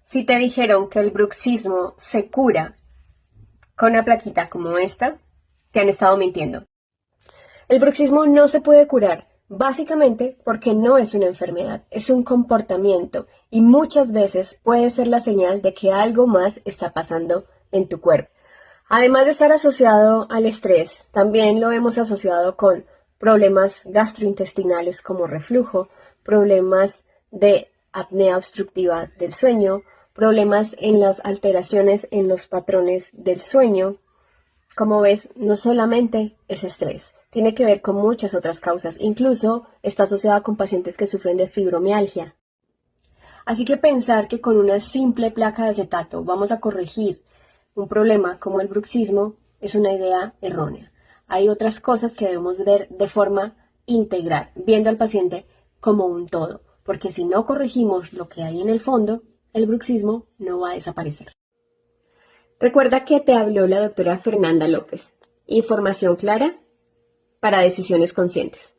Si te dijeron que el bruxismo se cura con una plaquita como esta, te han estado mintiendo. El bruxismo no se puede curar, básicamente porque no es una enfermedad, es un comportamiento y muchas veces puede ser la señal de que algo más está pasando en tu cuerpo. Además de estar asociado al estrés, también lo hemos asociado con problemas gastrointestinales como reflujo, problemas de apnea obstructiva del sueño, problemas en las alteraciones en los patrones del sueño. Como ves, no solamente es estrés, tiene que ver con muchas otras causas, incluso está asociada con pacientes que sufren de fibromialgia. Así que pensar que con una simple placa de acetato vamos a corregir un problema como el bruxismo es una idea errónea. Hay otras cosas que debemos ver de forma integral, viendo al paciente como un todo, porque si no corregimos lo que hay en el fondo, el bruxismo no va a desaparecer. Recuerda que te habló la doctora Fernanda López. Información clara para decisiones conscientes.